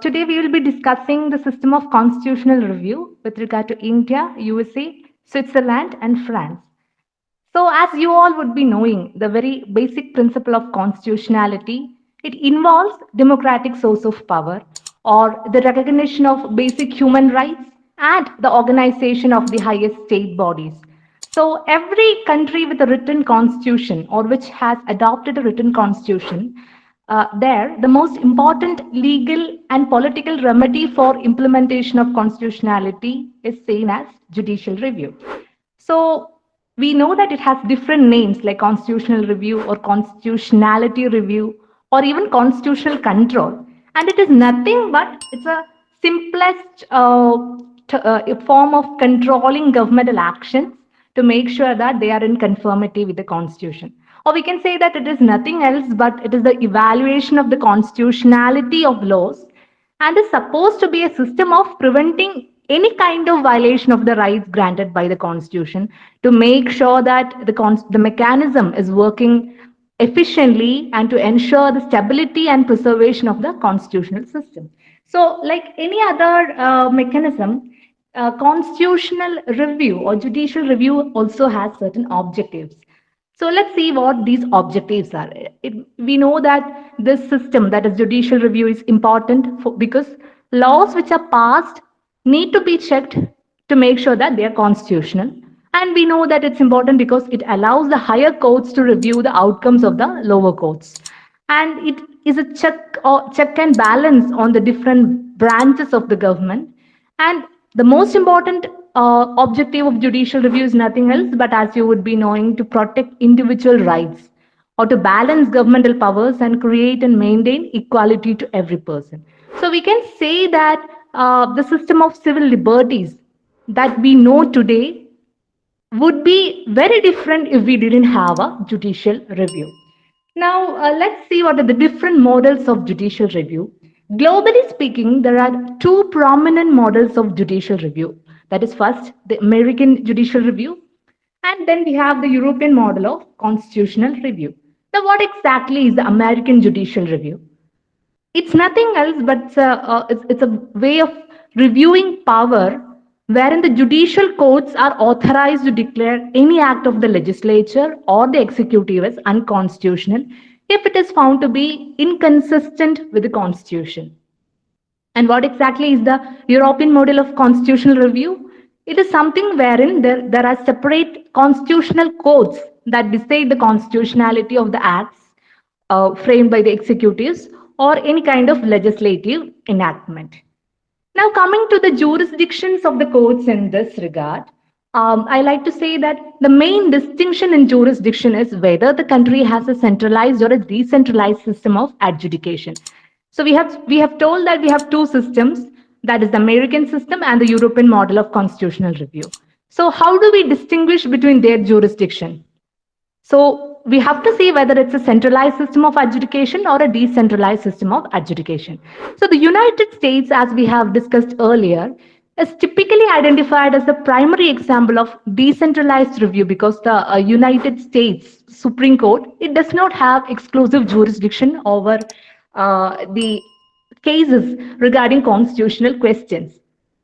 Today we will be discussing the system of constitutional review with regard to India, USA, Switzerland, and France. So, as you all would be knowing, the very basic principle of constitutionality, it involves democratic source of power or the recognition of basic human rights and the organization of the highest state bodies. So, every country with a written constitution or which has adopted a written constitution, the most important legal and political remedy for implementation of constitutionality is seen as judicial review. So we know that it has different names like constitutional review or constitutionality review or even constitutional control. And it is nothing but it's a simplest form of controlling governmental actions to make sure that they are in conformity with the constitution. Or we can say that it is nothing else but it is the evaluation of the constitutionality of laws and is supposed to be a system of preventing any kind of violation of the rights granted by the constitution to make sure that the mechanism is working efficiently and to ensure the stability and preservation of the constitutional system. So like any other mechanism, constitutional review or judicial review also has certain objectives. So let's see what these objectives are. We know that this system, that is judicial review, is important because laws which are passed need to be checked to make sure that they are constitutional. And we know that it's important because it allows the higher courts to review the outcomes of the lower courts. And it is a check and balance on the different branches of the government. And the most important objective of judicial review is nothing else but, as you would be knowing, to protect individual rights or to balance governmental powers and create and maintain equality to every person. So we can say that the system of civil liberties that we know today would be very different if we didn't have a judicial review. Now, let's see what are the different models of judicial review. Globally speaking, there are two prominent models of judicial review. That is, first, the American judicial review, and then we have the European model of constitutional review. Now, what exactly is the American judicial review? It's nothing else but it's a way of reviewing power wherein the judicial courts are authorized to declare any act of the legislature or the executive as unconstitutional if it is found to be inconsistent with the constitution. And what exactly is the European model of constitutional review? It is something wherein there are separate constitutional courts that decide the constitutionality of the acts framed by the executives or any kind of legislative enactment. Now, coming to the jurisdictions of the courts in this regard, I like to say that the main distinction in jurisdiction is whether the country has a centralized or a decentralized system of adjudication. So we have told that we have two systems, that is the American system and the European model of constitutional review. So how do we distinguish between their jurisdiction? So we have to see whether it's a centralized system of adjudication or a decentralized system of adjudication. So the United States, as we have discussed earlier, is typically identified as the primary example of decentralized review because the United States Supreme Court, it does not have exclusive jurisdiction over the cases regarding constitutional questions.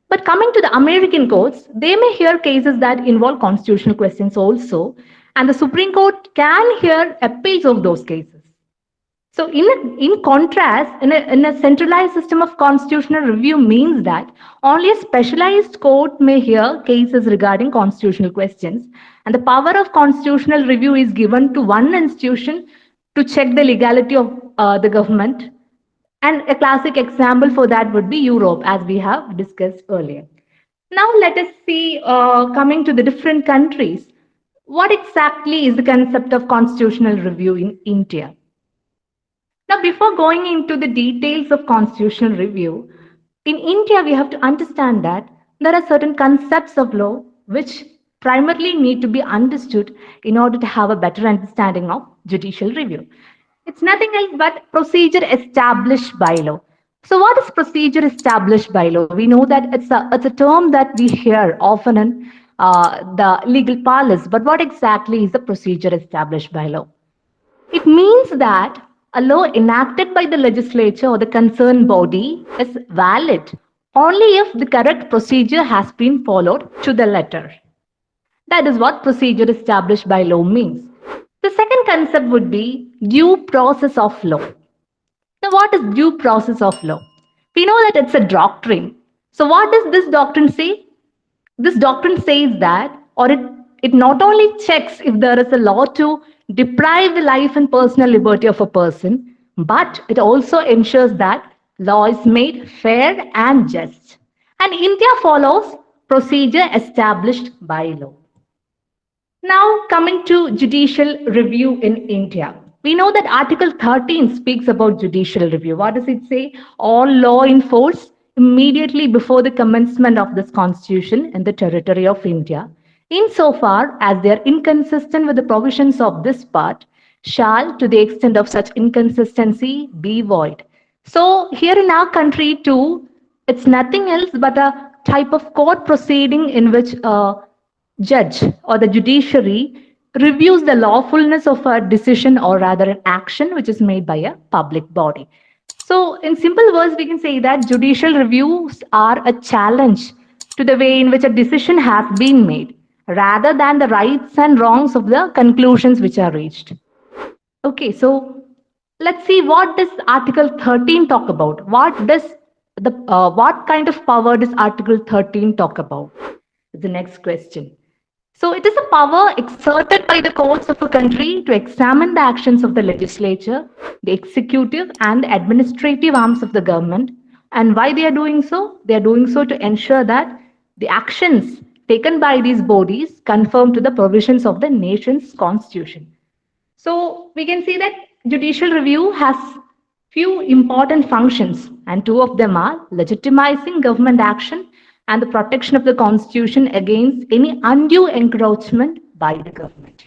But coming to the American courts, they may hear cases that involve constitutional questions also, and the Supreme Court can hear appeals of those cases. So in contrast, in a centralized system of constitutional review means that only a specialized court may hear cases regarding constitutional questions, and the power of constitutional review is given to one institution to check the legality of the government. And a classic example for that would be Europe, as we have discussed earlier. Now let us see, coming to the different countries, what exactly is the concept of constitutional review in India? Now, before going into the details of constitutional review, in India, we have to understand that there are certain concepts of law which primarily need to be understood in order to have a better understanding of judicial review. It's nothing else but procedure established by law. So what is procedure established by law? We know that it's a term that we hear often in the legal parlance, but what exactly is the procedure established by law? It means that A law enacted by the legislature or the concerned body is valid only if the correct procedure has been followed to the letter. That is what procedure established by law means. The second concept would be due process of law. Now, what is due process of law? We know that it's a doctrine. So, what does this doctrine say? This doctrine says that, or it not only checks if there is a law to deprive the life and personal liberty of a person, but it also ensures that law is made fair and just. And India follows procedure established by law. Now, coming to judicial review in India. We know that Article 13 speaks about judicial review. What does it say? All law in force immediately before the commencement of this constitution in the territory of India, insofar as they are inconsistent with the provisions of this part, shall, to the extent of such inconsistency, be void. So, here in our country too, it's nothing else but a type of court proceeding in which judge or the judiciary reviews the lawfulness of a decision or rather an action which is made by a public body. So, in simple words, we can say that judicial reviews are a challenge to the way in which a decision has been made rather than the rights and wrongs of the conclusions which are reached. Okay, so let's see what does Article 13 talk about. What kind of power does Article 13 talk about? The next question. So it is a power exerted by the courts of a country to examine the actions of the legislature, the executive and the administrative arms of the government. And why they are doing so? They are doing so to ensure that the actions taken by these bodies conform to the provisions of the nation's constitution. So we can see that judicial review has few important functions, and two of them are legitimizing government action and the protection of the constitution against any undue encroachment by the government.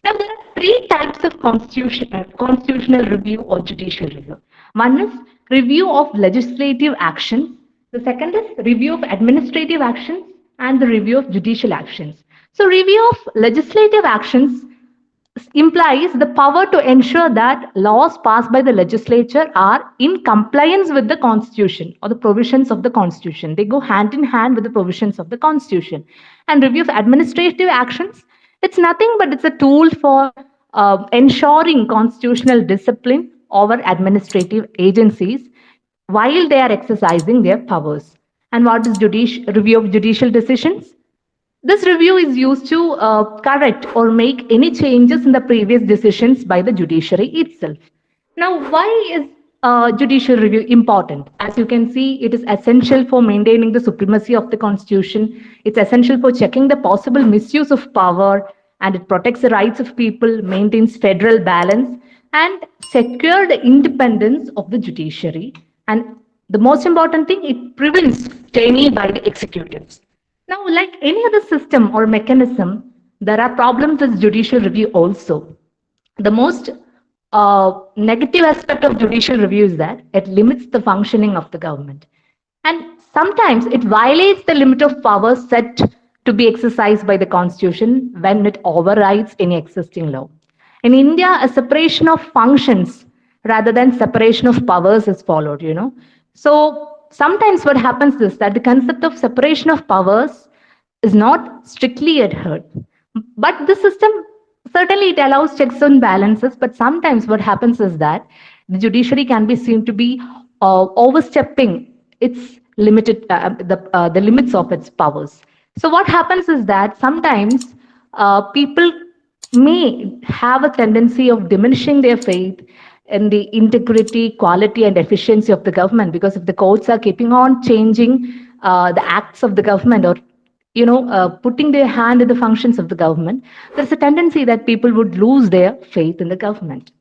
Now, there are three types of constitutional review or judicial review. One is review of legislative actions. The second is review of administrative actions and the review of judicial actions. So, review of legislative actions implies the power to ensure that laws passed by the legislature are in compliance with the constitution or the provisions of the constitution. They go hand in hand with the provisions of the constitution. And review of administrative actions, it's nothing but it's a tool for ensuring constitutional discipline over administrative agencies while they are exercising their powers. And what is review of judicial decisions? This review is used to correct or make any changes in the previous decisions by the judiciary itself. Now, why is judicial review important? As you can see, it is essential for maintaining the supremacy of the constitution. It's essential for checking the possible misuse of power, and it protects the rights of people, maintains federal balance, and secure the independence of the judiciary. And the most important thing, it prevents tyranny by the executives. Now, like any other system or mechanism, there are problems with judicial review also. The most negative aspect of judicial review is that it limits the functioning of the government. And sometimes it violates the limit of powers set to be exercised by the constitution when it overrides any existing law. In India, a separation of functions rather than separation of powers is followed. So sometimes what happens is that the concept of separation of powers is not strictly adhered. But the system, certainly it allows checks and balances, but sometimes what happens is that the judiciary can be seen to be overstepping its the limits of its powers. So what happens is that sometimes people may have a tendency of diminishing their faith in the integrity, quality, and efficiency of the government, because if the courts are keeping on changing the acts of the government, or putting their hand in the functions of the government, there's a tendency that people would lose their faith in the government.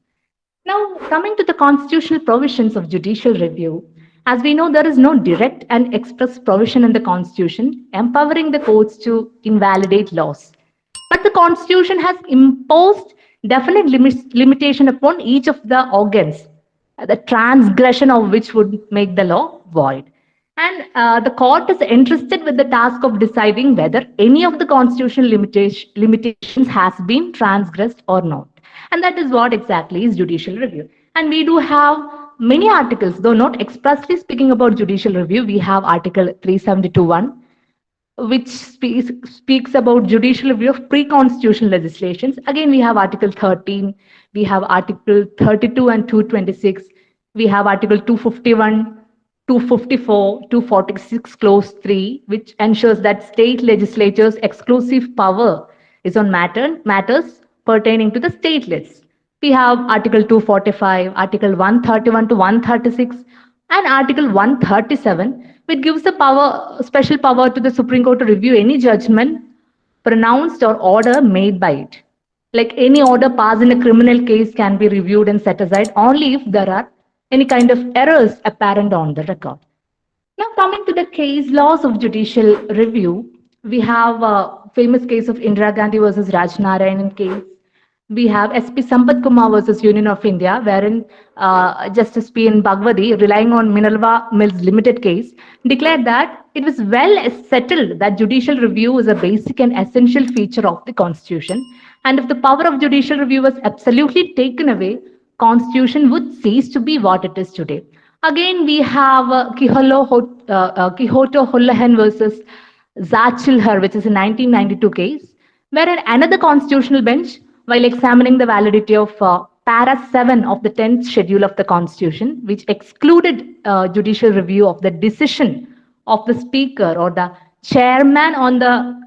Now, coming to the constitutional provisions of judicial review, as we know, there is no direct and express provision in the constitution empowering the courts to invalidate laws. But the constitution has imposed definite limitation upon each of the organs, the transgression of which would make the law void. And the court is entrusted with the task of deciding whether any of the constitutional limitations has been transgressed or not. And that is what exactly is judicial review. And we do have many articles, though not expressly speaking about judicial review. We have Article 372(1), which speaks about judicial review of pre-constitutional legislations. Again, we have Article 13, we have Article 32 and 226, we have Article 251, 254, 246, Clause 3, which ensures that state legislatures' exclusive power is on matters pertaining to the statelets. We have Article 245, Article 131 to 136, and Article 137, which gives the special power to the Supreme Court to review any judgment pronounced or order made by it. Like any order passed in a criminal case can be reviewed and set aside only if there are any kind of errors apparent on the record. Now, coming to the case laws of judicial review, we have a famous case of Indira Gandhi versus Rajnarayanan case. We have SP Sampath Kumar versus Union of India, wherein Justice P.N. Bhagwati, relying on Minerva Mills Limited case, declared that it was well settled that judicial review is a basic and essential feature of the Constitution, and if the power of judicial review was absolutely taken away, Constitution would cease to be what it is today. Again, we have Quixote Holohan versus Zachilhar, which is a 1992 case, wherein another constitutional bench, while examining the validity of para 7 of the 10th schedule of the Constitution, which excluded judicial review of the decision of the Speaker or the Chairman on the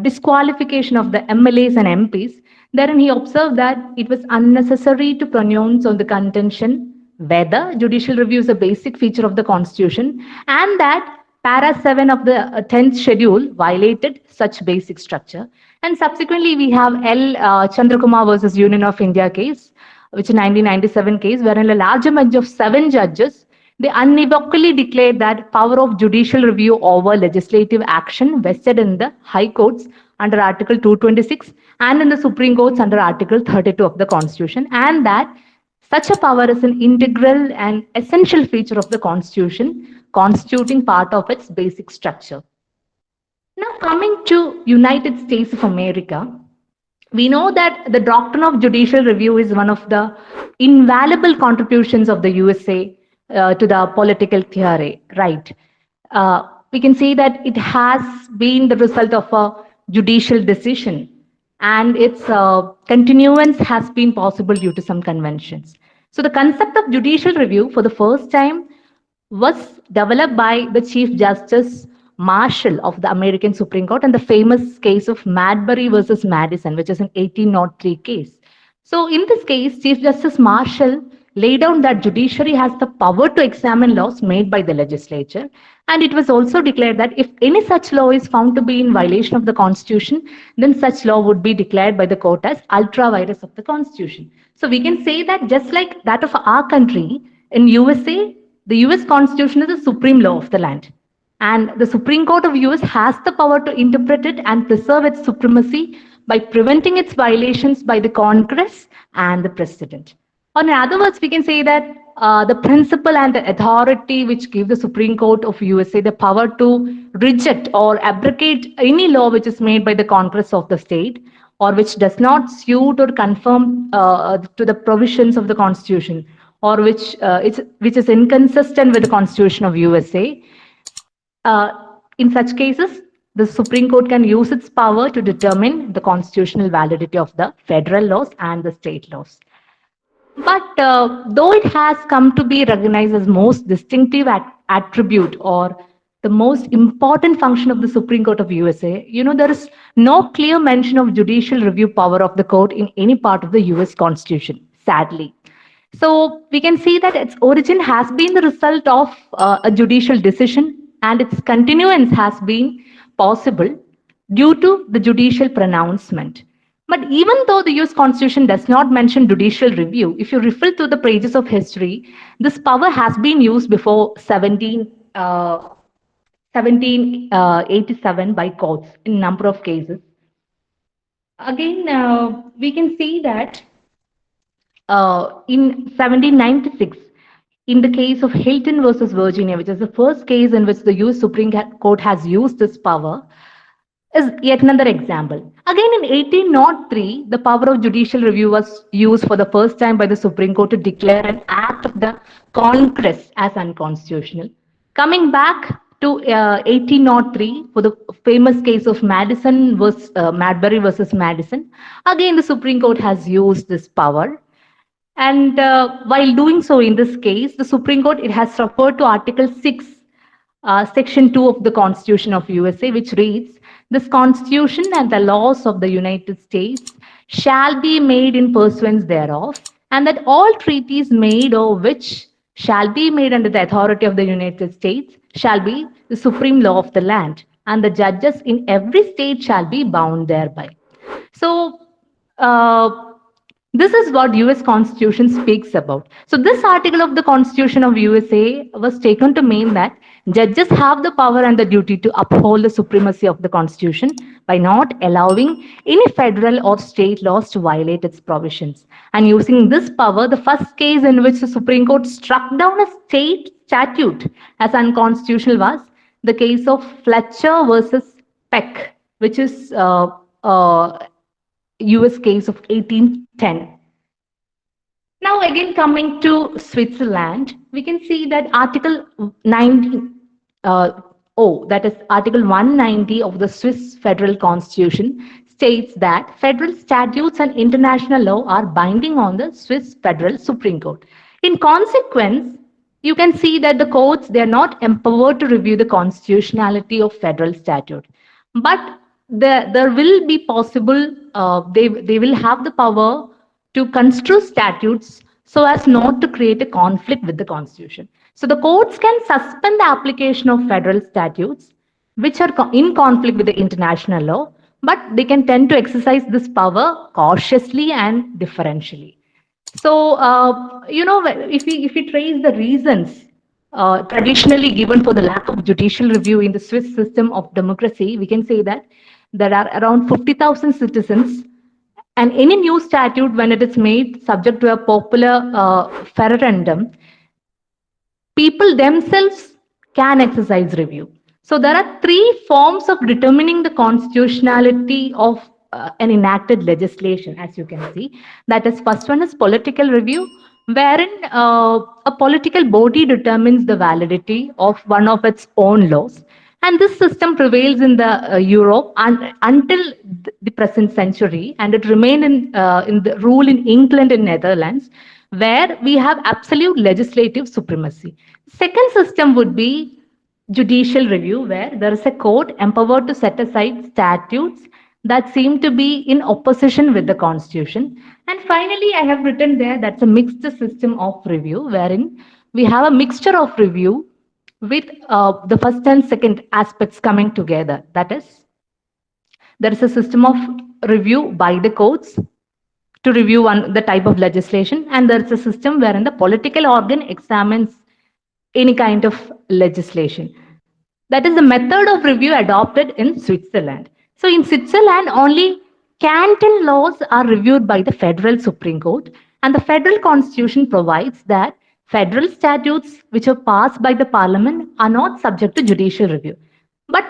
disqualification of the MLAs and MPs, therein he observed that it was unnecessary to pronounce on the contention whether judicial review is a basic feature of the Constitution, and that para 7 of the 10th schedule violated such basic structure. And subsequently, we have L. Chandrakumar versus Union of India case, which is a 1997 case, wherein a larger bench of 7 judges, they unequivocally declared that power of judicial review over legislative action vested in the high courts under Article 226 and in the Supreme Courts under Article 32 of the Constitution, and that such a power is an integral and essential feature of the Constitution, constituting part of its basic structure. Now, coming to United States of America, we know that the doctrine of judicial review is one of the invaluable contributions of the USA to the political theory, right? We can say that it has been the result of a judicial decision, and its continuance has been possible due to some conventions. So the concept of judicial review for the first time was developed by the Chief Justice Marshall of the American Supreme Court and the famous case of Madbury versus Madison, which is an 1803 case. So in this case, Chief Justice Marshall laid down that judiciary has the power to examine laws made by the legislature, and it was also declared that if any such law is found to be in violation of the Constitution, then such law would be declared by the court as ultra vires of the Constitution. So we can say that just like that of our country, in USA, the US Constitution is the supreme law of the land. And the Supreme Court of US has the power to interpret it and preserve its supremacy by preventing its violations by the Congress and the President. Or in other words, we can say that the principle and the authority which give the Supreme Court of USA the power to reject or abrogate any law which is made by the Congress of the state or which does not suit or conform to the provisions of the Constitution, or which is inconsistent with the Constitution of USA. In such cases, the Supreme Court can use its power to determine the constitutional validity of the federal laws and the state laws. But though it has come to be recognized as most distinctive attribute or the most important function of the Supreme Court of USA, there is no clear mention of judicial review power of the court in any part of the US Constitution, sadly. So we can see that its origin has been the result of a judicial decision, and its continuance has been possible due to the judicial pronouncement. But even though the US Constitution does not mention judicial review, if you refer to the pages of history, this power has been used before 1787 by courts in a number of cases. Again, we can see that in 1796, in the case of Hilton versus Virginia, which is the first case in which the US Supreme Court has used this power, is yet another example. Again, in 1803, the power of judicial review was used for the first time by the Supreme Court to declare an act of the Congress as unconstitutional. Coming back to 1803, for the famous case of Madbury versus Madison, again the Supreme Court has used this power. And while doing so in this case, the Supreme Court it has referred to Article 6, Section 2 of the Constitution of USA, which reads, "This Constitution and the laws of the United States shall be made in pursuance thereof, and that all treaties made or which shall be made under the authority of the United States shall be the supreme law of the land, and the judges in every state shall be bound thereby." So, uh, this is what US Constitution speaks about. So this article of the Constitution of USA was taken to mean that judges have the power and the duty to uphold the supremacy of the Constitution by not allowing any federal or state laws to violate its provisions. And using this power, the first case in which the Supreme Court struck down a state statute as unconstitutional was the case of Fletcher versus Peck, which is US case of 1810. Now, again, coming to Switzerland, we can see that Article 19, that is Article 190 of the Swiss Federal Constitution, states that federal statutes and international law are binding on the Swiss Federal Supreme Court. In consequence, you can see that the courts they are not empowered to review the constitutionality of federal statute, but there will be possible they will have the power to construe statutes so as not to create a conflict with the constitution. So the courts can suspend the application of federal statutes which are in conflict with the international law, but they can tend to exercise this power cautiously and differentially. So, if we trace the reasons traditionally given for the lack of judicial review in the Swiss system of democracy, we can say that there are around 50,000 citizens, and any new statute, when it is made subject to a popular referendum, people themselves can exercise review. So there are three forms of determining the constitutionality of an enacted legislation, as you can see. That is, first one is political review, wherein a political body determines the validity of one of its own laws. And this system prevails in the Europe until the present century, and it remained in the rule in England and Netherlands, where we have absolute legislative supremacy. Second system would be judicial review, where there is a court empowered to set aside statutes that seem to be in opposition with the constitution. And finally, I have written there that's a mixed system of review, wherein we have a mixture of review with the first and second aspects coming together. That is, there is a system of review by the courts to review the type of legislation, and there is a system wherein the political organ examines any kind of legislation. That is the method of review adopted in Switzerland. So in Switzerland, only canton laws are reviewed by the Federal Supreme Court, and the Federal Constitution provides that federal statutes which are passed by the Parliament are not subject to judicial review. But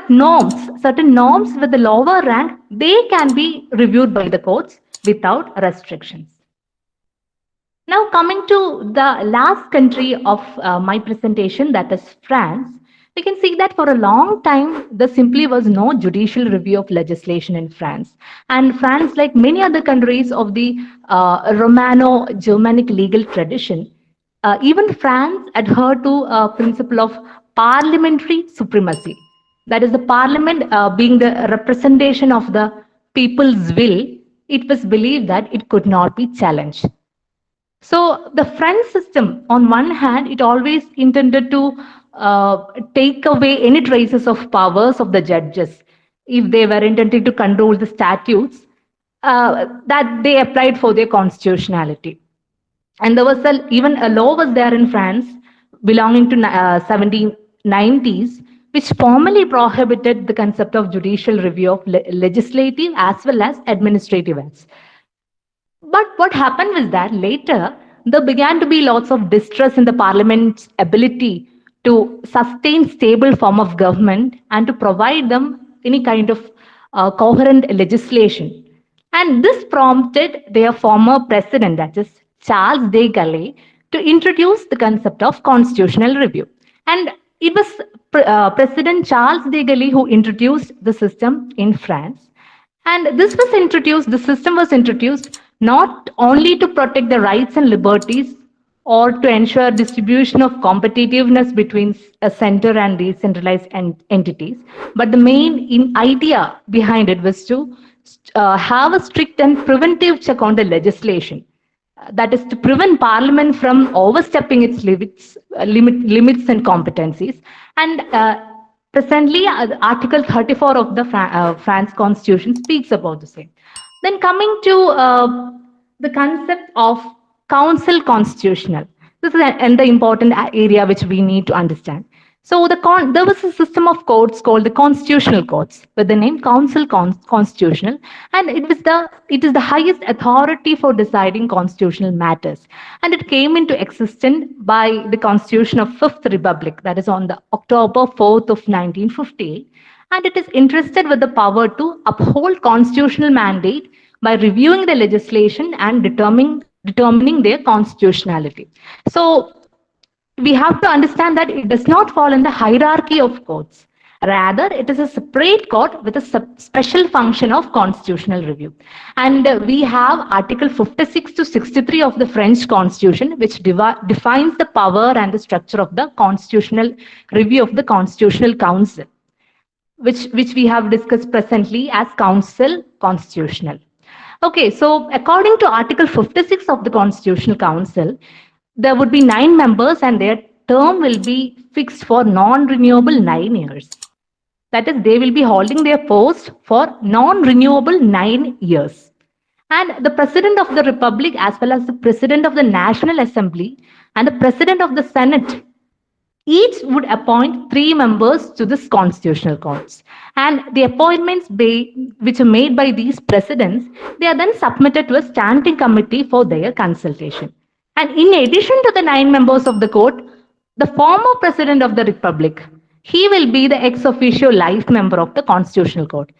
certain norms with the lower rank, they can be reviewed by the courts without restrictions. Now, coming to the last country of my presentation, that is France, we can see that for a long time, there simply was no judicial review of legislation in France. And France, like many other countries of the Romano-Germanic legal tradition, even France adhered to a principle of parliamentary supremacy. That is, the parliament being the representation of the people's will, it was believed that it could not be challenged. So the French system, on one hand, it always intended to take away any traces of powers of the judges if they were intending to control the statutes that they applied for their constitutionality. And there was even a law was there in France belonging to 1790s, which formally prohibited the concept of judicial review of legislative as well as administrative acts. But what happened was that later there began to be lots of distrust in the parliament's ability to sustain stable form of government and to provide them any kind of coherent legislation. And this prompted their former president, that is Charles de Gaulle, to introduce the concept of constitutional review. And it was President Charles de Gaulle who introduced the system in France. And the system was introduced not only to protect the rights and liberties or to ensure distribution of competitiveness between a center and decentralized entities, but the main idea behind it was to have a strict and preventive check on the legislation. That is to prevent Parliament from overstepping its limits and competencies. And presently, Article 34 of the France Constitution speaks about the same. Then coming to the concept of council constitutional. This is another important area which we need to understand. So there was a system of courts called the constitutional courts with the name council constitutional, and it is the highest authority for deciding constitutional matters, and it came into existence by the Constitution of Fifth Republic, that is on the October 4th of 1958, and it is interested with the power to uphold constitutional mandate by reviewing the legislation and determining their constitutionality. So we have to understand that it does not fall in the hierarchy of courts. Rather, it is a separate court with a special function of constitutional review. And we have Article 56 to 63 of the French Constitution, which defines the power and the structure of the constitutional review of the Constitutional Council, which we have discussed presently as Council Constitutional. Okay, so according to Article 56 of the Constitutional Council, there would be 9 members and their term will be fixed for non-renewable 9 years. That is, they will be holding their post for non-renewable 9 years. And the President of the Republic, as well as the President of the National Assembly and the President of the Senate, each would appoint 3 members to this constitutional courts. And the appointments which are made by these presidents, they are then submitted to a standing committee for their consultation. And in addition to the 9 members of the court, the former president of the republic, he will be the ex officio life member of the constitutional court.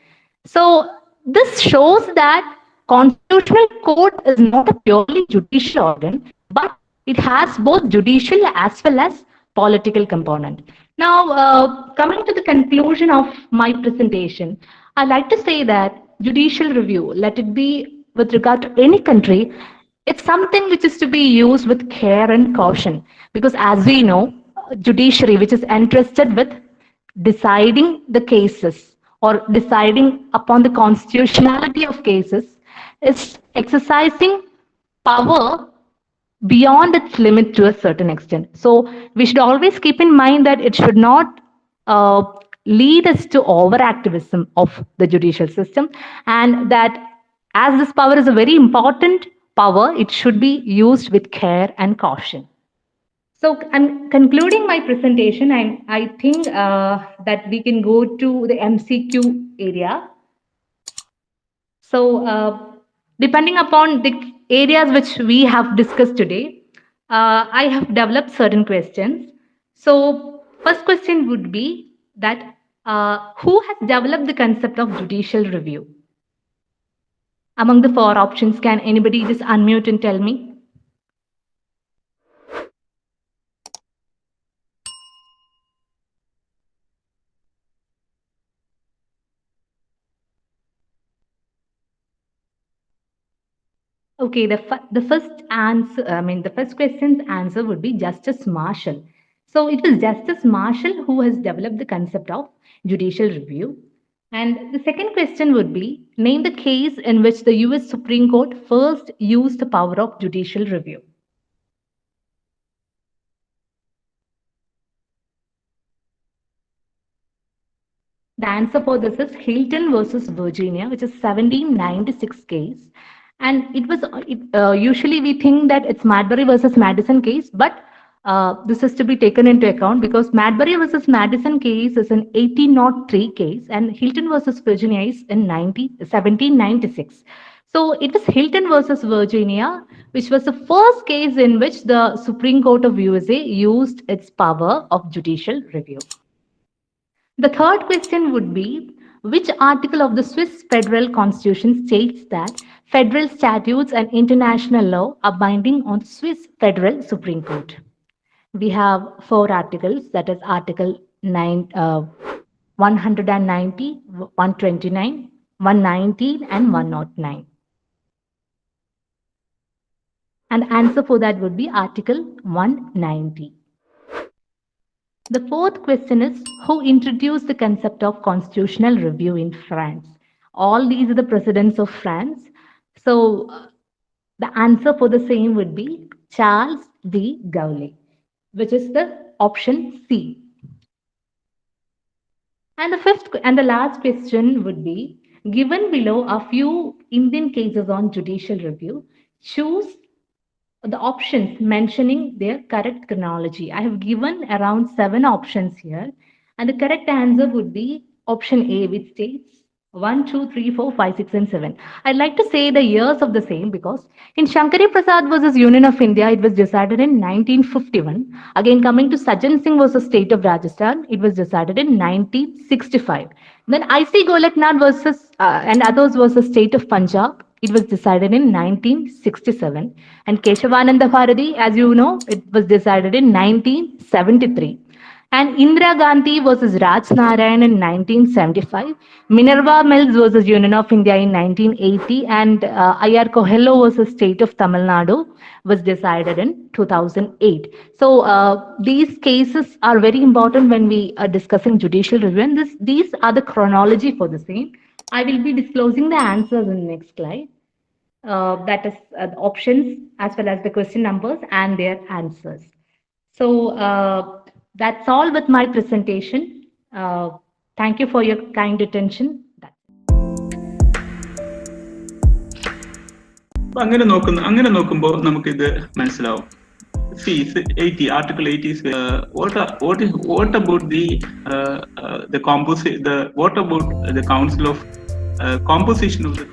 So this shows that constitutional court is not a purely judicial organ, but it has both judicial as well as political component. Now, coming to the conclusion of my presentation, I'd like to say that judicial review, let it be with regard to any country, it's something which is to be used with care and caution, because as we know, judiciary, which is entrusted with deciding the cases or deciding upon the constitutionality of cases, is exercising power beyond its limit to a certain extent. So we should always keep in mind that it should not lead us to overactivism of the judicial system, and that as this power is a very important power, it should be used with care and caution. So I'm concluding my presentation. I think that we can go to the MCQ area. So depending upon the areas which we have discussed today, I have developed certain questions. So first question would be that who has developed the concept of judicial review? Among the 4 options, can anybody just unmute and tell me? Okay, the first answer, the first question's answer would be Justice Marshall. So it was Justice Marshall who has developed the concept of judicial review. And the second question would be, name the case in which the US Supreme Court first used the power of judicial review. The answer for this is Hilton versus Virginia, which is 1796 case. And it was usually we think that it's Madbury versus Madison case, but this is to be taken into account because Madbury versus Madison case is an 1803 case and Hilton versus Virginia is in 1796. So it was Hilton versus Virginia, which was the first case in which the Supreme Court of USA used its power of judicial review. The third question would be, Which article of the Swiss Federal Constitution states that federal statutes and international law are binding on the Swiss Federal Supreme Court? We have four articles, that is Article 190, 129, 119, and 109. And answer for that would be Article 190. The fourth question is, who introduced the concept of constitutional review in France? All these are the presidents of France. So the answer for the same would be Charles de Gaulle, which is the option C. And the fifth and the last question would be, given below a few Indian cases on judicial review, choose the options mentioning their correct chronology. I have given around 7 options here, and the correct answer would be option A, which states 1, 2, 3, 4, 5, 6, and 7. I'd like to say the years of the same because in Shankari Prasad versus Union of India, it was decided in 1951. Again, coming to Sajjan Singh versus State of Rajasthan, it was decided in 1965. Then I.C. Golaknath versus and others versus State of Punjab, it was decided in 1967. And Keshavananda Bharati, as you know, it was decided in 1973. And Indira Gandhi versus Raj Narayan in 1975. Minerva Mills versus Union of India in 1980. And I.R. Coelho versus State of Tamil Nadu was decided in 2008. So these cases are very important when we are discussing judicial review. And these are the chronology for the same. I will be disclosing the answers in the next slide. That is the options as well as the question numbers and their answers. So that's all with my presentation. Thank you for your kind attention. അങ്ങനെ നോക്കുമ്പോൾ നമുക്കിത് മനസ്സിലാവും. See, 80 Article 80 is what about the composition of the Council of composition of the